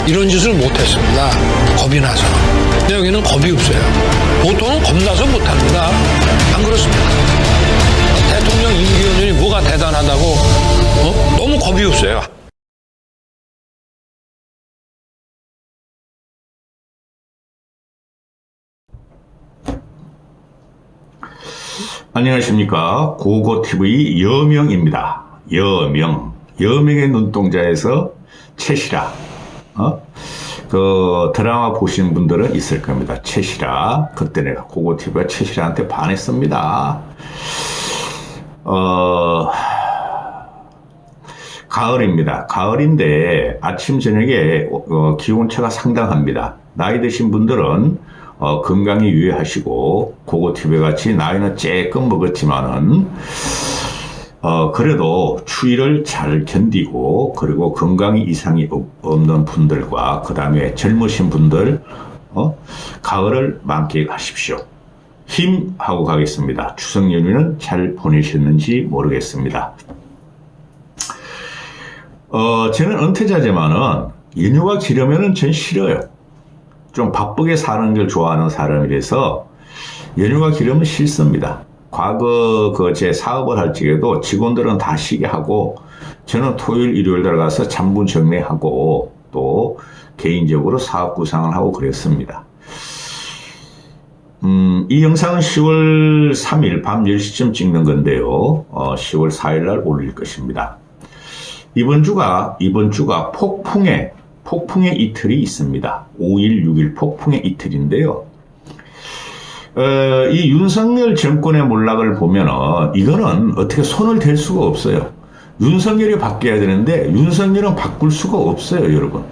이런 짓을 못했습니다. 겁이 나서. 근데 여기는 겁이 없어요. 보통은 겁나서 못합니다. 안 그렇습니까? 대통령 임기연연이 뭐가 대단하다고 너무 겁이 없어요. 안녕하십니까. 고고TV 여명입니다. 여명의 눈동자에서 채시라. 그 드라마 보신 분들은 있을 겁니다. 채시라. 그때 내가 고고TV가 채시라한테 반했습니다. 가을입니다. 가을인데 아침 저녁에 기온차가 상당합니다. 나이 드신 분들은 건강히 유의하시고 고고TV 같이 나이는 쬐끔 먹었지만은 그래도 추위를 잘 견디고 그리고 건강에 이상이 없는 분들과 그 다음에 젊으신 분들 가을을 만끽하십시오. 힘하고 가겠습니다. 추석 연휴는 잘 보내셨는지 모르겠습니다. 저는 은퇴자지만은 연휴가 길으면은 전 싫어요. 좀 바쁘게 사는 걸 좋아하는 사람이라서 연휴가 길으면 싫습니다. 과거 제 사업을 할 적에도 직원들은 다 쉬게 하고 저는 토요일 일요일 들어가서 잔분 정리하고 또 개인적으로 사업 구상을 하고 그랬습니다. 이 영상은 10월 3일 밤 10시쯤 찍는 건데요. 10월 4일 날 올릴 것입니다. 이번 주가 폭풍의 이틀이 있습니다. 5일, 6일 폭풍의 이틀인데요. 이 윤석열 정권의 몰락을 보면은 이거는 어떻게 손을 댈 수가 없어요. 윤석열이 바뀌어야 되는데 윤석열은 바꿀 수가 없어요, 여러분.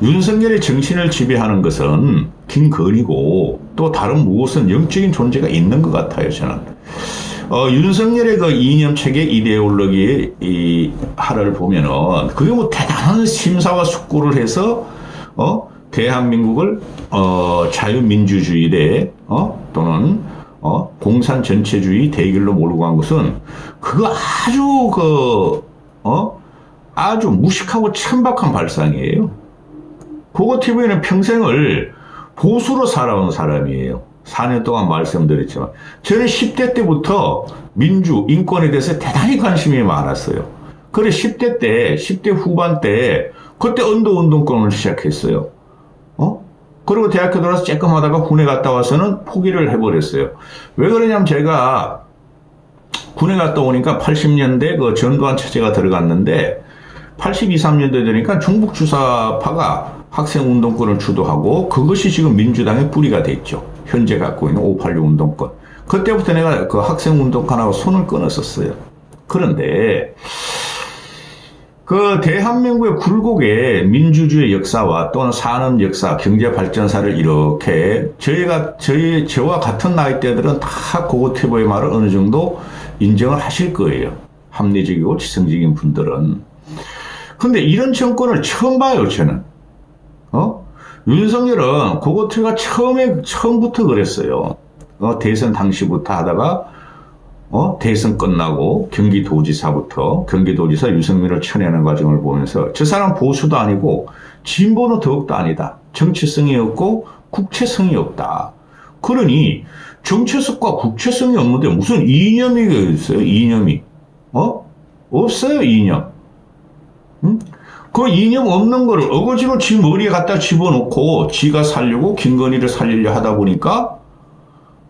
윤석열의 정신을 지배하는 것은 김건희고 또 다른 무엇은 영적인 존재가 있는 것 같아요, 저는. 윤석열의 그 이념 체계 이데올로기의 하를 보면은 그게 뭐 대단한 심사와 숙고를 해서 대한민국을 자유민주주의대 또는 공산 전체주의 대결로 몰고 간 것은 그거 아주 무식하고 천박한 발상이에요. 고고TV는 평생을 보수로 살아온 사람이에요. 4년 동안 말씀드렸지만 저는 10대 때부터 민주, 인권에 대해서 대단히 관심이 많았어요. 그래 10대 후반 때 그때 언더운동권을 시작했어요. 그리고 대학교 들어와서 쬐끔 하다가 군에 갔다 와서는 포기를 해버렸어요. 왜 그러냐면 제가 군에 갔다 오니까 80년대 그 전두환 체제가 들어갔는데 82, 3년도에 되니까 중북주사파가 학생운동권을 주도하고 그것이 지금 민주당의 뿌리가 됐죠. 현재 갖고 있는 586 운동권. 그때부터 내가 그 학생운동권하고 손을 끊었었어요. 그런데 그 대한민국의 굴곡의 민주주의 역사와 또는 산업 역사, 경제 발전사를 이렇게 저와 같은 나이대들은 다 고고TV의 말을 어느 정도 인정을 하실 거예요. 합리적이고 지성적인 분들은. 근데 이런 정권을 처음 봐요, 저는. 윤석열은 고고TV가 처음부터 그랬어요. 대선 당시부터 하다가, 대선 끝나고 경기도지사 유승민을 쳐내는 과정을 보면서 저 사람 보수도 아니고 진보는 더욱도 아니다. 정치성이 없고 국채성이 없다. 그러니 정체성과 국채성이 없는데 무슨 이념이 있어요? 이념이. 없어요, 이념. 그 이념 없는 거를 어거지로 지 머리에 갖다 집어넣고 지가 살려고 김건희를 살리려 하다 보니까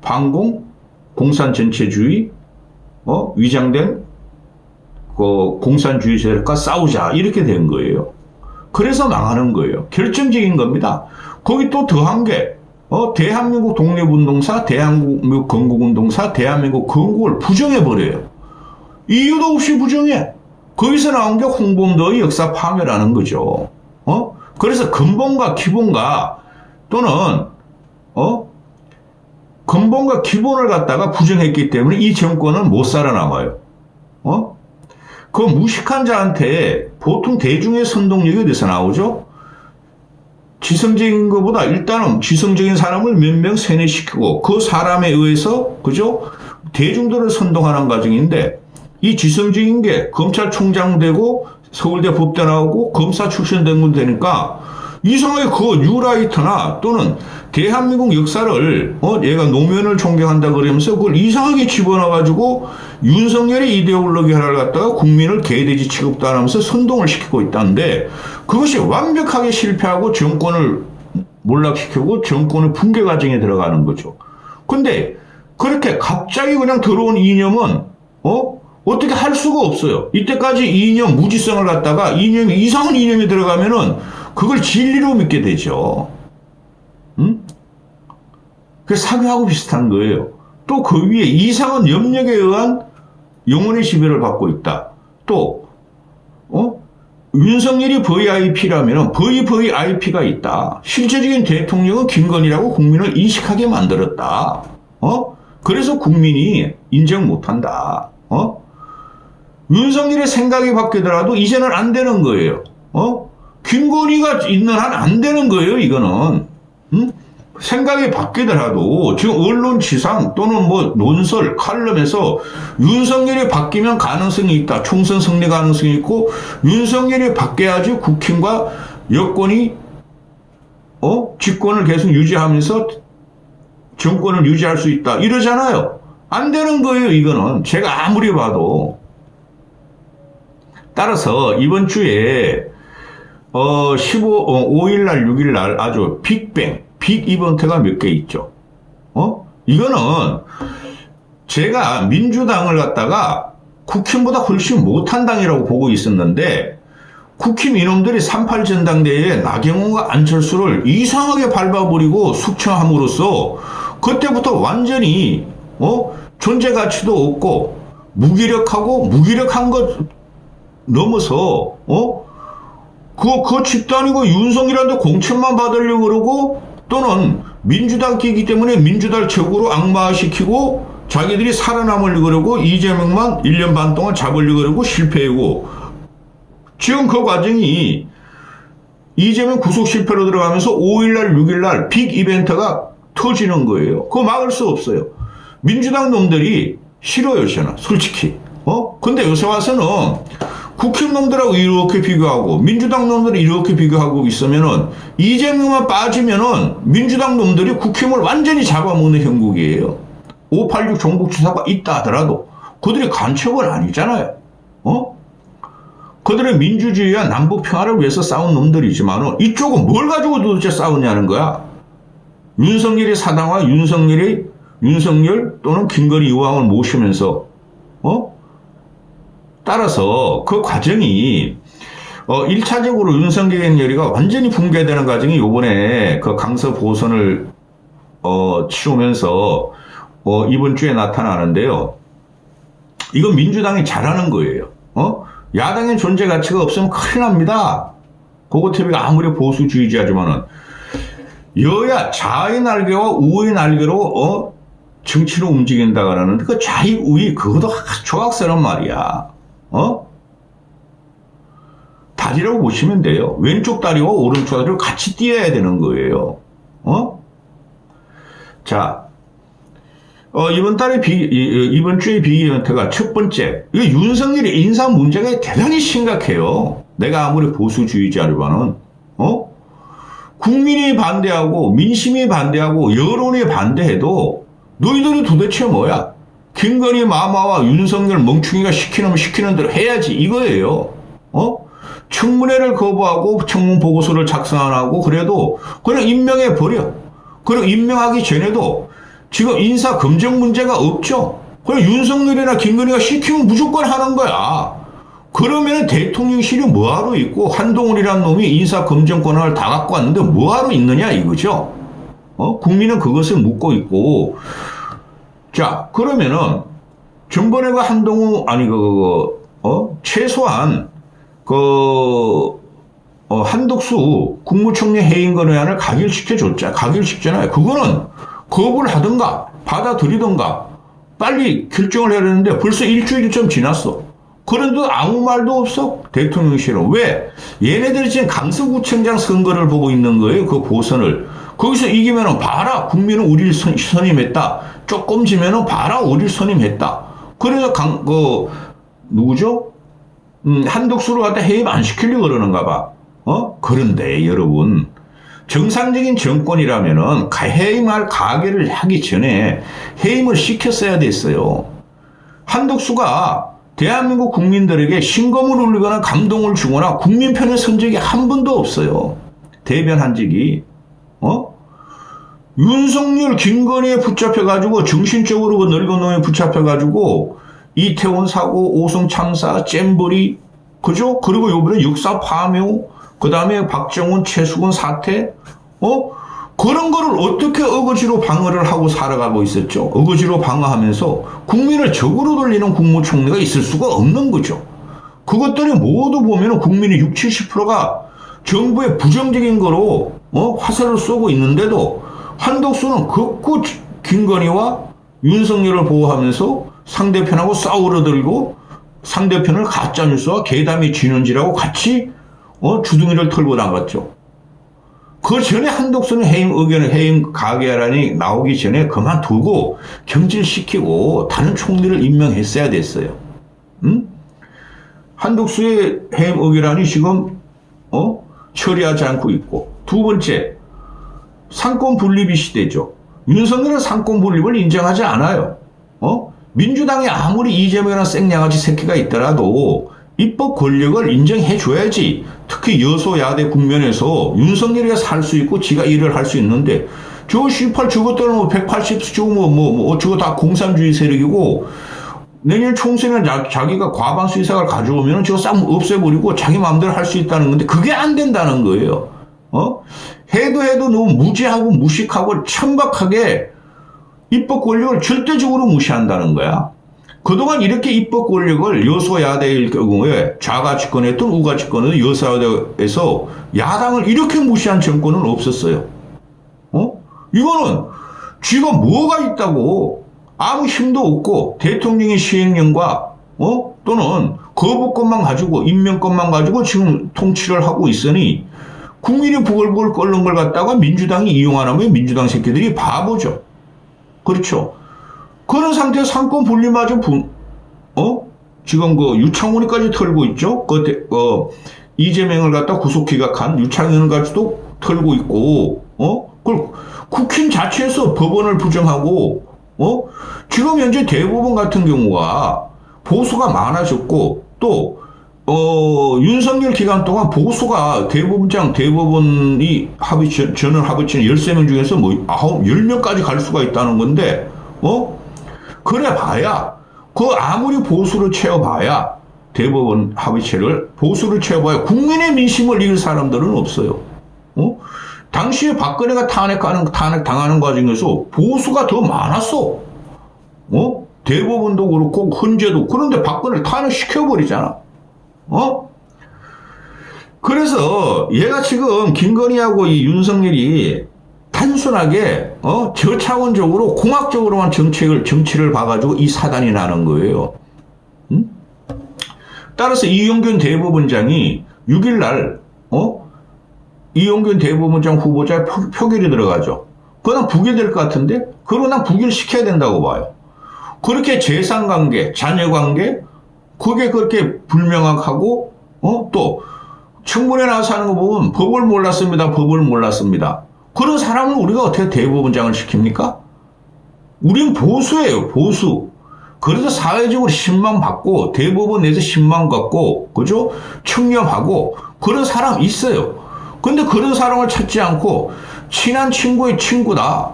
반공, 공산 전체주의, 위장된 그 공산주의자들과 싸우자 이렇게 된 거예요. 그래서 망하는 거예요. 결정적인 겁니다. 거기 또 더한 게 대한민국 독립운동사, 대한민국 건국운동사, 대한민국 건국을 부정해버려요. 이유도 없이 부정해. 거기서 나온 게 홍범도의 역사 파멸하는 거죠. 그래서 근본과 기본과 또는 근본과 기본을 갖다가 부정했기 때문에 이 정권은 못 살아남아요. 그 무식한 자한테 보통 대중의 선동력이 어디서 나오죠? 지성적인 것보다 일단은 지성적인 사람을 몇 명 세뇌시키고 그 사람에 의해서 그죠? 대중들을 선동하는 과정인데 이 지성적인 게 검찰총장 되고 서울대 법대 나오고 검사 출신 된 건 되니까 이상하게 그 뉴라이트나 또는 대한민국 역사를 얘가 노무현을 존경한다 그러면서 그걸 이상하게 집어넣어가지고 윤석열의 이데올로기를 갖다가 국민을 개돼지 취급도 안 하면서 선동을 시키고 있다는데 그것이 완벽하게 실패하고 정권을 몰락시키고 정권의 붕괴 과정에 들어가는 거죠. 근데 그렇게 갑자기 그냥 들어온 이념은 어떻게 할 수가 없어요. 이때까지 이념 무지성을 갖다가 이념이 이상한 이념이 들어가면은 그걸 진리로 믿게 되죠. 그 사교하고 비슷한 거예요. 또 그 위에 이상한 염력에 의한 영혼의 지배를 받고 있다. 또 윤석열이 VIP라면 VVIP가 있다. 실제적인 대통령은 김건희라고 국민을 인식하게 만들었다. 그래서 국민이 인정 못한다. 윤석열의 생각이 바뀌더라도 이제는 안 되는 거예요. 김건희가 있는 한 안 되는 거예요, 이거는. 생각이 바뀌더라도 지금 언론지상 또는 뭐 논설, 칼럼에서 윤석열이 바뀌면 가능성이 있다. 총선 승리 가능성이 있고 윤석열이 바뀌어야지 국힘과 여권이 집권을 계속 유지하면서 정권을 유지할 수 있다. 이러잖아요. 안 되는 거예요, 이거는. 제가 아무리 봐도. 따라서 이번 주에 5일날, 6일날 아주 빅 이벤트가 몇 개 있죠. 이거는 제가 민주당을 갖다가 국힘보다 훨씬 못한 당이라고 보고 있었는데 국힘 이놈들이 3.8 전당대회에 나경원과 안철수를 이상하게 밟아버리고 숙청함으로써 그때부터 완전히 존재 가치도 없고 무기력한 것 넘어서 그 집단이고 윤석열한테 공천만 받으려고 그러고 또는 민주당 끼기 때문에 민주당 적으로 악마시키고 자기들이 살아남으려고 그러고 이재명만 1년 반 동안 잡으려고 그러고 실패하고 지금 그 과정이 이재명 구속 실패로 들어가면서 5일날 6일날 빅 이벤트가 터지는 거예요. 그거 막을 수 없어요. 민주당 놈들이 싫어요, 저는 솔직히. 근데 요새 와서는 국힘 놈들하고 이렇게 비교하고 민주당 놈들이 이렇게 비교하고 있으면은 이재명만 빠지면은 민주당 놈들이 국힘을 완전히 잡아먹는 형국이에요. 586 종북주사가 있다 하더라도 그들이 간첩은 아니잖아요. 그들의 민주주의와 남북 평화를 위해서 싸운 놈들이지만은 이쪽은 뭘 가지고 도대체 싸우냐는 거야. 윤석열이 사당과 윤석열 또는 김건희 여왕을 모시면서 따라서 그 과정이 1차적으로 윤석열이가 완전히 붕괴되는 과정이 요번에 그 강서 보선을 치우면서 이번 주에 나타나는데요. 이건 민주당이 잘하는 거예요. 야당의 존재 가치가 없으면 큰일 납니다. 고고TV가 아무리 보수주의자지만은 여야 좌의 날개와 우의 날개로 정치로 움직인다고 하는데 그 좌의 우의 그것도 조각스러운 말이야. 다리라고 보시면 돼요. 왼쪽 다리와 오른쪽 다리를 같이 띄어야 되는 거예요. 자, 이번 주의 빅이벤트가 첫 번째, 윤석열의 인사 문제가 대단히 심각해요. 내가 아무리 보수주의자라면은, 국민이 반대하고, 민심이 반대하고, 여론이 반대해도, 너희들이 도대체 뭐야? 김건희 마마와 윤석열 멍충이가 시키는 대로 해야지 이거예요. 청문회를 거부하고 청문 보고서를 작성 안 하고 그래도 그냥 임명해 버려. 그리고 임명하기 전에도 지금 인사 검증 문제가 없죠. 그냥 윤석열이나 김건희가 시키면 무조건 하는 거야. 그러면 대통령실이 뭐하러 있고 한동훈이라는 놈이 인사 검증 권한을 다 갖고 왔는데 뭐하러 있느냐 이거죠. 국민은 그것을 묻고 있고. 자, 그러면은, 전번에 한동훈, 최소한, 한덕수 국무총리 해임권 의안을 가결시켰잖아요. 그거는 거부를 하든가, 받아들이든가, 빨리 결정을 해야 되는데 벌써 일주일이 좀 지났어. 그런데도 아무 말도 없어. 대통령실은. 왜? 얘네들이 지금 강서구청장 선거를 보고 있는 거예요. 그 보선을. 거기서 이기면은 봐라. 국민은 우리를 선임했다. 조금 지면은 봐라. 우리를 선임했다. 그래서 누구죠? 한덕수를 갖다 해임 안 시키려고 그러는가 봐. 그런데 여러분, 정상적인 정권이라면은 해임할 가결을 하기 전에 해임을 시켰어야 됐어요. 한덕수가 대한민국 국민들에게 신검을 울리거나 감동을 주거나 국민 편에 선 적이 한 번도 없어요. 대변한 적이. 윤석열, 김건희에 붙잡혀가지고 정신적으로 그 늙은 놈에 붙잡혀가지고 이태원 사고, 오송 참사, 잼버리, 그죠? 그리고 요번에 육사 파묘, 그 다음에 박정훈, 최수근 사태, 그런 거를 어떻게 어거지로 방어를 하고 살아가고 있었죠? 어거지로 방어하면서 국민을 적으로 돌리는 국무총리가 있을 수가 없는 거죠. 그것들이 모두 보면 국민의 60, 70%가 정부의 부정적인 거로 화살을 쏘고 있는데도 한덕수는 극구 김건희와 윤석열을 보호하면서 상대편하고 싸우러들고 상대편을 가짜뉴스와 괴담이 진원지라고 같이 주둥이를 털고 나갔죠. 그 전에 한덕수는 해임 가결안이 나오기 전에 그만두고 경질시키고 다른 총리를 임명했어야 됐어요. 한덕수의 해임 의결안이 지금 처리하지 않고 있고, 두 번째, 상권 분립이 시대죠. 윤석열은 상권 분립을 인정하지 않아요. 민주당이 아무리 이재명이나 생양아치 새끼가 있더라도 입법 권력을 인정해 줘야지. 특히 여소야대 국면에서 윤석열이가 살 수 있고 지가 일을 할 수 있는데, 저 18 저것들은 180 저거 다 공산주의 세력이고, 내년 총선에 자기가 과반수 이상을 가져오면 저거 싹 없애버리고 자기 마음대로 할 수 있다는 건데, 그게 안 된다는 거예요. 해도 너무 무지하고 무식하고 천박하게 입법 권력을 절대적으로 무시한다는 거야. 그동안 이렇게 입법 권력을 여소야대일 경우에 좌가 집권했던 우가 집권은 여소야대에서 야당을 이렇게 무시한 정권은 없었어요. 이거는 쥐가 뭐가 있다고, 아무 힘도 없고 대통령의 시행령과 또는 거부권만 가지고 임명권만 가지고 지금 통치를 하고 있으니 국민이 부글부글 끓는 걸 갖다가 민주당이 이용하면 민주당 새끼들이 바보죠. 그렇죠. 그런 상태에서 상권 분리마저 지금 그 유창훈이까지 털고 있죠. 이재명을 갖다 구속 기각한 유창훈까지도 털고 있고, 그걸 국힘 자체에서 법원을 부정하고, 지금 현재 대법원 같은 경우가 보수가 많아졌고, 또 윤석열 기간 동안 보수가 대법원이 전원 합의체는 13명 중에서 10명까지 갈 수가 있다는 건데, 그래 봐야, 아무리 보수를 채워봐야, 대법원 합의체를 보수를 채워봐야 국민의 민심을 이길 사람들은 없어요. 당시에 박근혜가 탄핵 당하는 과정에서 보수가 더 많았어. 대법원도 그렇고, 헌재도. 그런데 박근혜를 탄핵시켜버리잖아. 그래서 얘가 지금 김건희하고 이 윤석열이 단순하게 저차원적으로 공학적으로만 정치를 봐가지고 이 사단이 나는 거예요. 따라서 이용균 대법원장이 6일날 이용균 대법원장 후보자 표결이 들어가죠. 그건 부결될 것 같은데, 그러고 난 부결시켜야 된다고 봐요. 그렇게 재산관계, 자녀관계, 그게 그렇게 불명확하고, 또, 청문회 나와서 하는 거 보면 법을 몰랐습니다. 그런 사람은 우리가 어떻게 대법원장을 시킵니까? 우린 보수예요, 보수. 그래서 사회적으로 신망받고, 대법원 내에서 신망받고, 그죠? 청렴하고, 그런 사람 있어요. 근데 그런 사람을 찾지 않고, 친한 친구의 친구다.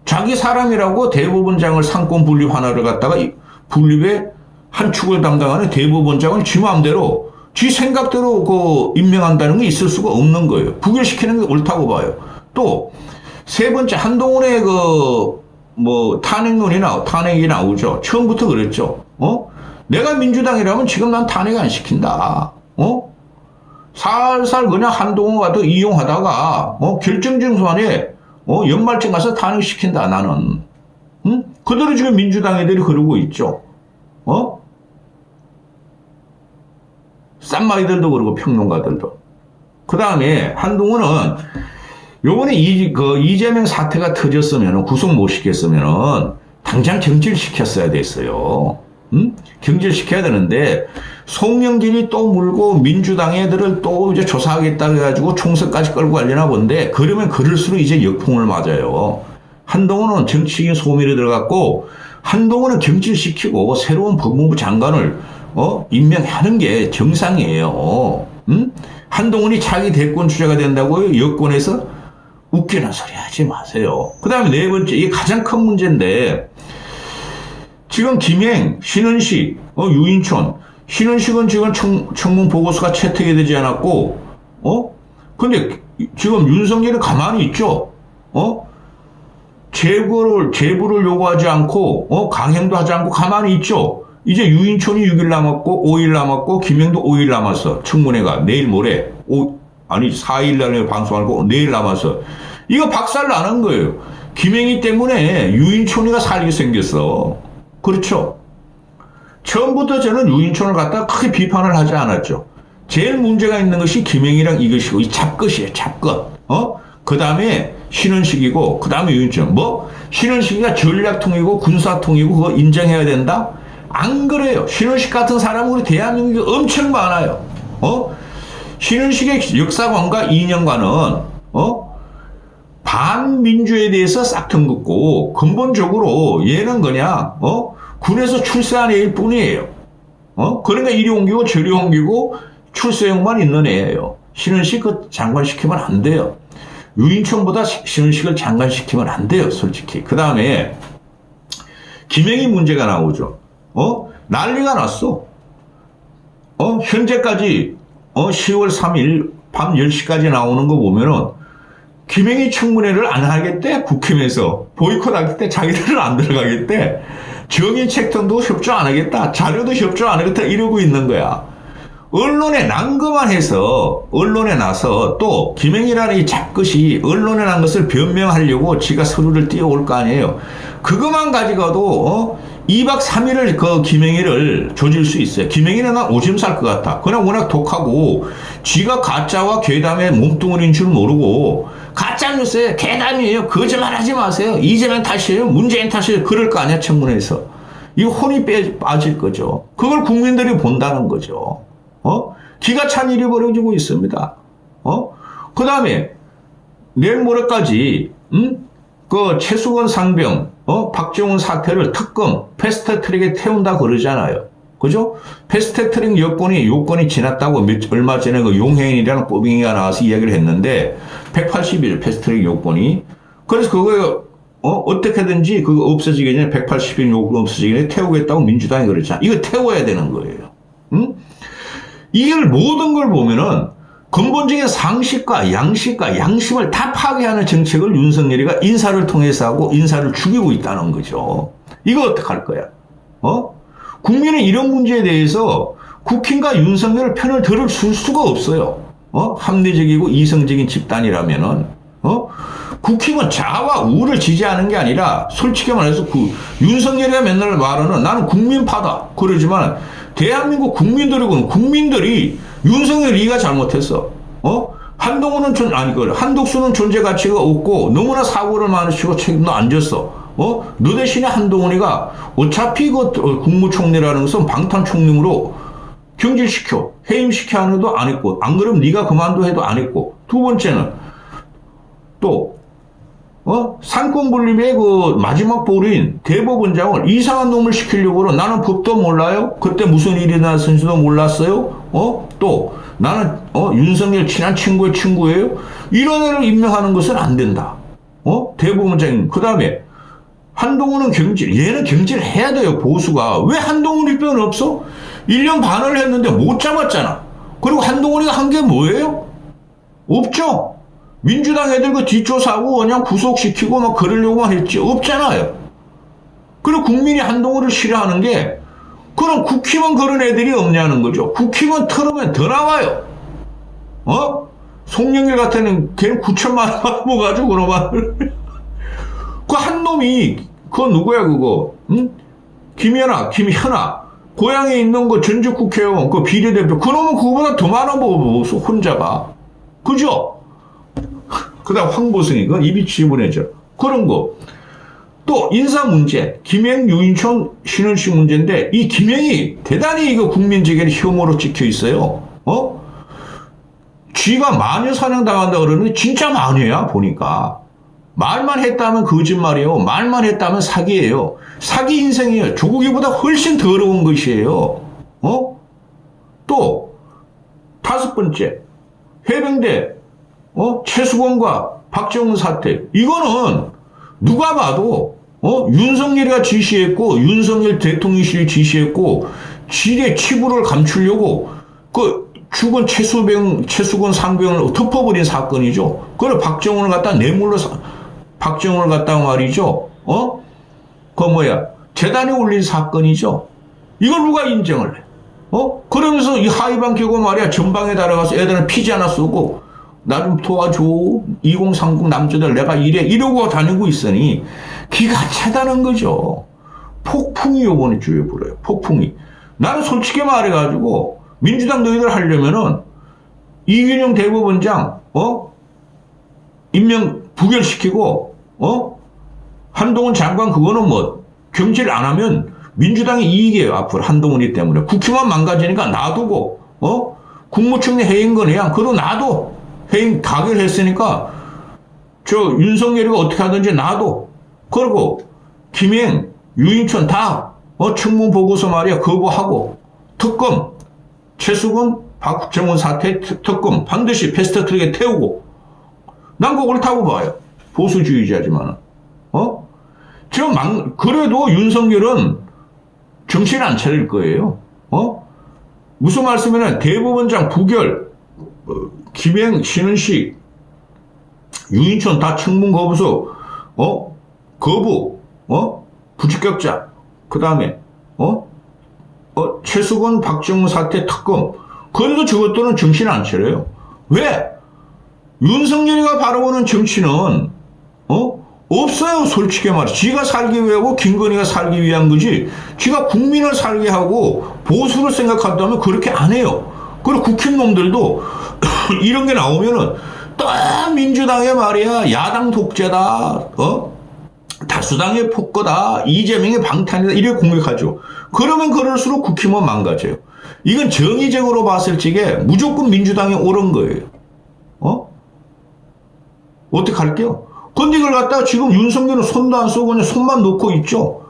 자기 사람이라고 대법원장을 상권 분립 하나를 갖다가 분립에 한 축을 담당하는 대법원장을 지 마음대로, 지 생각대로 임명한다는 게 있을 수가 없는 거예요. 부결시키는 게 옳다고 봐요. 또, 세 번째, 한동훈의 탄핵이 나오죠. 처음부터 그랬죠. 내가 민주당이라면 지금 난 탄핵 안 시킨다. 살살 그냥 한동훈 같은 이용하다가, 결정적 순간에, 연말쯤 가서 탄핵시킨다, 나는. 그대로 지금 민주당 애들이 그러고 있죠. 쌈마이들도 그러고 평론가들도. 그 다음에 한동훈은 요번에 이재명 사태가 터졌으면, 구속 못 시켰으면 당장 정지를 시켰어야 됐어요. 경질시켜야 되는데 송영길이 또 물고 민주당 애들을 또 이제 조사하겠다 해가지고 총선까지 끌고 가려나 본데 그러면 그럴수록 이제 역풍을 맞아요. 한동훈은 정치적인 소멸이 들어갔고 한동훈은 경질시키고 새로운 법무부 장관을 임명하는 게 정상이에요. 한동훈이 차기 대권 주자가 된다고 여권에서 웃기는 소리 하지 마세요. 그 다음에 네 번째, 이게 가장 큰 문제인데 지금 김행, 신은식, 유인촌, 신은식은 지금 청문 보고서가 채택이 되지 않았고, 근데 지금 윤석열이 가만히 있죠? 제부를 요구하지 않고, 강행도 하지 않고 가만히 있죠? 이제 유인촌이 6일 남았고, 5일 남았고, 김행도 5일 남았어. 청문회가 내일 모레, 4일 날에 방송하고 내일 남았어. 이거 박살 나는 거예요. 김행이 때문에 유인촌이가 살게 생겼어. 그렇죠? 처음부터 저는 유인촌을 갖다가 크게 비판을 하지 않았죠. 제일 문제가 있는 것이 김행이랑 이것이고, 이 잡것이에요, 잡것. 그 다음에 신은식이고, 그 다음에 유인촌. 신은식이가 전략통이고, 군사통이고, 그거 인정해야 된다? 안 그래요. 신은식 같은 사람은 우리 대한민국에 엄청 많아요. 신은식의 역사관과 이념과는, 반민주에 대해서 싹튼 긋고, 근본적으로 얘는 그냥, 군에서 출세한 애일 뿐이에요. 그러니까 이리 옮기고 저리 옮기고 출세형만 있는 애예요. 신은식 그 장관시키면 안 돼요. 유인촌보다 신은식을 장관시키면 안 돼요, 솔직히. 그 다음에 김행이 문제가 나오죠. 난리가 났어. 현재까지 10월 3일 밤 10시까지 나오는 거 보면은 김행이 청문회를 안 하겠대. 국힘에서 보이콧 하겠대. 자기들은 안 들어가겠대. 정의 책정도 협조 안 하겠다. 자료도 협조 안 하겠다. 이러고 있는 거야. 언론에 난것만 해서 언론에 나서 또 김행이라는 이 잡것이 언론에 난 것을 변명하려고 지가 서류를 띄워올 거 아니에요. 그것만 가지고도 2박 3일을 그 김행이를 조질 수 있어요. 김행이는 난 오줌 쌀 것 같아. 그냥 워낙 독하고 지가 가짜와 괴담의 몸뚱아리인 줄 모르고 가짜뉴스에 괴담이에요. 거짓말하지 마세요. 이재명 탓이에요. 문재인 탓이에요. 그럴 거 아니야, 청문회에서. 이 혼이 빠질 거죠. 그걸 국민들이 본다는 거죠. 기가 찬 일이 벌어지고 있습니다. 그 다음에 내일 모레까지 그 최수건 상병, 박정훈 사태를 특검, 패스트트랙에 태운다 그러잖아요. 그죠? 패스트트랙 요건이 지났다고 얼마 전에 그 용해인이라는 법인이가 나와서 이야기를 했는데 180일 패스트트랙 요건이. 그래서 그거 어떻게든지 그거 없어지기 전에 180일 요건 없어지기 전에 태우겠다고 민주당이 그랬잖아. 이거 태워야 되는 거예요. 이걸 모든 걸 보면은 근본적인 상식과 양식과 양심을 다 파괴하는 정책을 윤석열이가 인사를 통해서 하고 인사를 죽이고 있다는 거죠. 이거 어떡할 거야? 국민은 이런 문제에 대해서 국힘과 윤석열 편을 들을 수가 없어요. 합리적이고 이성적인 집단이라면은, 국힘은 자와 우를 지지하는 게 아니라 솔직히 말해서 그 윤석열이가 맨날 말하는 나는 국민파다. 그러지만 대한민국 국민들이 윤석열 이가 잘못했어. 한동훈은 한독수는 존재 가치가 없고 너무나 사고를 많이 치고 책임도 안 졌어. 너 대신에 한동훈이가 어차피 그 국무총리라는 것은 방탄총리로 경질시켜 해임시켜 하는 것도 안 했고 안 그러면 네가 그만둬 해도 안 했고 두 번째는 또 상권분립의 그 마지막 보루인 대법원장을 이상한 놈을 시키려고 나는 법도 몰라요. 그때 무슨 일이 났는지도 몰랐어요. 또 나는 윤석열 친한 친구의 친구예요. 이런 애를 임명하는 것은 안 된다. 대법원장님. 그 다음에 한동훈은 얘는 경질해야 돼요. 보수가. 왜 한동훈이 뼈는 없어? 1년 반을 했는데 못 잡았잖아. 그리고 한동훈이가 한 게 뭐예요? 없죠. 민주당 애들 그 뒷조사하고 그냥 구속시키고 막 그러려고만 했지. 없잖아요. 그리고 국민이 한동훈을 싫어하는 게 그럼 국힘은 그런 애들이 없냐는 거죠. 국힘은 털으면 더 나와요. 송영길 같은 애는 걔는 9천만 원 모아가지고 그러면 그 한 놈이 그거 누구야 그거? 김현아 고향에 있는 거 전직 국회의원 그 비례대표 그 놈은 그거보다 더 많아 보고 혼자가. 그죠? 그 다음 황보승이, 그 입이 지분해져. 그런 거. 또 인사 문제, 김행, 유인촌, 신원식 문제인데 이 김행이 대단히 이거 국민적인 혐오로 찍혀 있어요. 쥐가 마녀 사냥 당한다 그러는데 진짜 마녀야 보니까. 말만 했다면 거짓말이에요. 말만 했다면 사기예요. 사기 인생이에요. 조국이보다 훨씬 더러운 것이에요. 또 다섯 번째 해병대 최수건과 박정훈 사태 이거는 누가 봐도 윤석열이가 지시했고 윤석열 대통령실이 지시했고 지뢰 치부를 감추려고 그 죽은 최수건 상병을 덮어버린 사건이죠. 그걸 박정훈을 갖다 뇌물로 박정훈을 갖다가 말이죠. 재단에 올린 사건이죠. 이걸 누가 인정을 해? 그러면서 이 하이방 끼고 말이야 전방에 달아가서 애들은 피지 하나 쏘고 나 좀 도와줘. 2030 남자들 내가 이러고 다니고 있으니 기가 차다는 거죠. 폭풍이 요번에 주에 불어요. 폭풍이. 나는 솔직히 말해가지고 민주당 너희들 하려면은 이균영 대법원장 임명 부결시키고 한동훈 장관 그거는 뭐 경질 안 하면 민주당이 이익이에요. 앞으로 한동훈이 때문에. 국회만 망가지니까 놔두고 국무총리 해임 건의안 그래도 놔둬. 해임 가결했으니까 저 윤석열이가 어떻게 하든지 놔둬. 그리고 김행, 유인촌 다 청문 보고서 말이야 거부하고 특검 최수근, 박정훈 사태 특검 반드시 패스트트랙에 태우고 난 그거 옳다고 봐요. 보수주의자지만은 그래도 윤석열은 정신 안 차릴 거예요. 무슨 말씀이냐 대법원장 부결 김행, 신은식, 유인촌 다 청문 거부서 거부 부적격자 그 다음에 최수건, 박정훈 사태 특검 그래도 저것들은 정신 안 차려요. 왜? 윤석열이가 바라보는 정치는 없어요. 솔직히 말해. 지가 살기 위하고 김건희가 살기 위한 거지 지가 국민을 살게 하고 보수를 생각한다면 그렇게 안 해요. 그리고 국힘놈들도 이런 게 나오면은 또 민주당의 말이야 야당 독재다 다수당의 폭거다 이재명의 방탄이다 이렇게 공격하죠. 그러면 그럴수록 국힘은 망가져요. 이건 정의적으로 봤을 적에 무조건 민주당이 옳은 거예요. 어떻게 할게요? 근데 이걸 갖다가 지금 윤석열은 손도 안 쓰고 그냥 손만 놓고 있죠.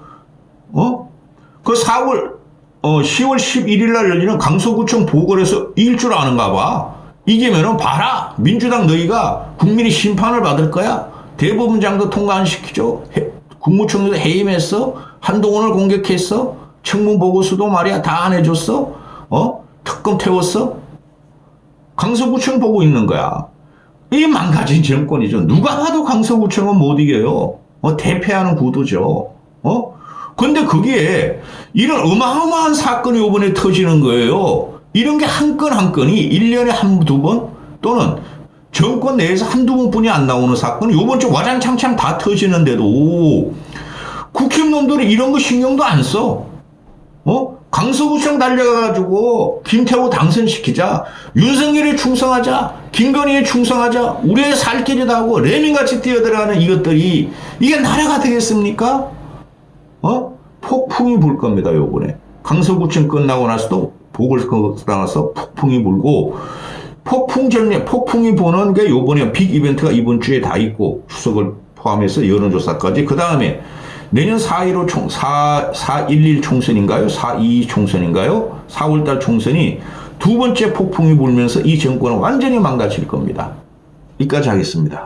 그 10월 11일 날 열리는 강서구청 보궐에서 이길 줄 아는가 봐. 이기면은 봐라. 민주당 너희가 국민이 심판을 받을 거야. 대법원장도 통과 안 시키죠. 국무총리도 해임했어. 한동훈을 공격했어. 청문 보고서도 말이야 다 안 해줬어. 특검 태웠어. 강서구청 보고 있는 거야. 이 망가진 정권이죠. 누가 봐도 강서구청은 못 이겨요. 대패하는 구도죠. 근데 그게 이런 어마어마한 사건이 이번에 터지는 거예요. 이런 게 한 건 한 건이 1년에 한두 번 또는 정권 내에서 한두 번뿐이 안 나오는 사건이 이번 주 와장창창 다 터지는데도 국힘놈들이 이런 거 신경도 안 써. 강서구청 달려가가지고 김태호 당선시키자. 윤석열에 충성하자. 김건희에 충성하자. 우리의 살 길이다 하고 레민같이 뛰어들어가는 이것들이 이게 나라가 되겠습니까? 폭풍이 불 겁니다. 요번에. 강서구청 끝나고 나서도 보궐선거나서 폭풍이 불고 폭풍이 보는 게 요번에 빅 이벤트가 이번 주에 다 있고 추석을 포함해서 여론조사까지 그 다음에 내년 4.11 총선인가요? 4.22 총선인가요? 4월달 총선이 두 번째 폭풍이 불면서 이 정권은 완전히 망가질 겁니다. 여기까지 하겠습니다.